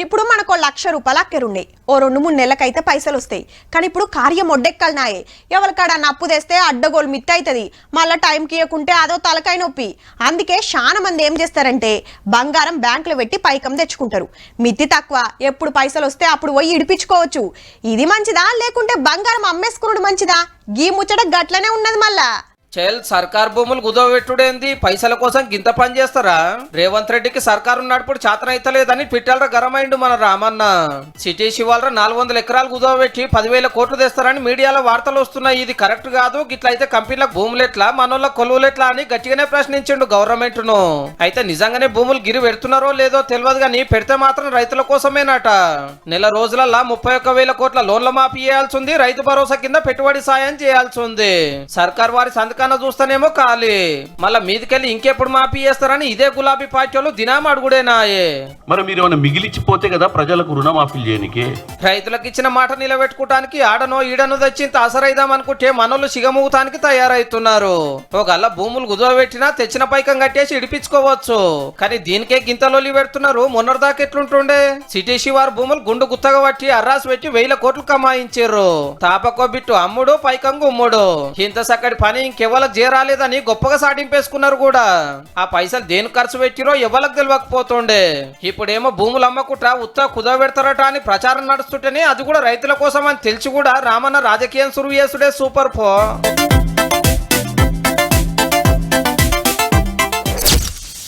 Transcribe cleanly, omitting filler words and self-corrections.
ఇప్పుడు మనకు ₹1,00,000 అక్కెరున్నాయి. ఓ 2-3 నెలలకైతే పైసలు వస్తాయి. కానీ ఇప్పుడు కార్యం ఒడ్డెక్కలనాయే. ఎవరికాడ నప్పు తెస్తే అడ్డగోలు మిత్తి అవుతుంది. మళ్ళీ టైంకి ఇవ్వకుంటే అదో తలకాయ నొప్పి. అందుకే చాలా మంది ఏం చేస్తారంటే బంగారం బ్యాంకులో పెట్టి పైకం తెచ్చుకుంటారు. మిత్తి తక్కువ, ఎప్పుడు పైసలు వస్తే అప్పుడు పోయి ఇడిపించుకోవచ్చు. ఇది మంచిదా లేకుంటే బంగారం అమ్మేసుకున్నాడు మంచిదా? గీ ముచ్చట గట్లనే ఉన్నది మళ్ళా. సర్కార్ భూములు కుదవబెట్టుడేంది? పైసల కోసం గింత పని చేస్తారా? రేవంత్ రెడ్డికి సర్కారు ఉన్నప్పుడు చేతనైతలేదని ట్విట్టర్లో గరమైండు మన రామన్న. సిటీ శివాలర 400 ఎకరాలు కుదవబెట్టి 10,000 కోట్లు తెస్తారని మీడియాలో వార్తలు వస్తున్నాయి. ఇది కరెక్ట్ కాదు. గిట్లయితే కంపెనీలకు భూములు ఎట్లా, మనోళ్ళ కొలువులు ఎట్లా అని గట్టిగానే ప్రశ్నించిండు గవర్నమెంట్ ను. అయితే నిజంగానే భూములు గిరి పెడుతున్నారో లేదో తెలియదు గానీ పెడితే మాత్రం రైతుల కోసమేనట. నెల రోజులల్లా 31,000 కోట్ల లోన్ల మాఫీ చేయాల్సి ఉంది. రైతు భరోసా కింద పెట్టుబడి సాయం చేయాల్సి ఉంది. సర్కార్ వారి సంతకం చూస్తానేమో ఖాళీ. మళ్ళా మీదికెళ్ళి ఇంకెప్పుడు మాఫీ చేస్తారని ఇదే గులాబీ పార్టీలు దినాం అడుగుడేనాయే. మరి మీరు ఏమైనా మిగిలిచ్చిపోతే కదా ప్రజలకు రుణమాఫీ చేయనికి. రైతులకు ఇచ్చిన మాట నిలబెట్టుకోవటానికి ఆడనో ఈడనో తెచ్చి తాసరైదాం అనుకుంటే మనోళ్ళు సిగమూతానికి తయారైతున్నారు. ఒకళ్ళ భూములు కుదవబెట్టినా తెచ్చిన పైకం కట్టేసి ఇడిపించుకోవచ్చు. కానీ దీనికే గింతలోలి పెడుతున్నారు. మొన్నటిదాకా ఎట్లుంటుండే? సిటీ శివారు భూములు గుండు గుత్తగా పట్టి అర్రాసు పెట్టి 1,000 కోట్లు కమాయించారు. తాపకో బిట్టు అమ్ముడు, పైకం గుమ్ముడు. ఇంత సక్కడి పని ఇంకెవరికి చేరాలేదని గొప్పగా సాటింపేసుకున్నారు కూడా. ఆ పైసలు దేని ఖర్చు పెట్టిరో ఎవరికి తెలియకపోతుండే. ఇప్పుడేమో భూములు అమ్మకుట్రా ఉత్తా కుదవబెడతారట అని ప్రచారం నడుస్తుంటేనే అది కూడా రైతుల కోసం అని తెలిసి కూడా రామన్న రాజకీయం సురువు చేసుడే సూపర్ పో.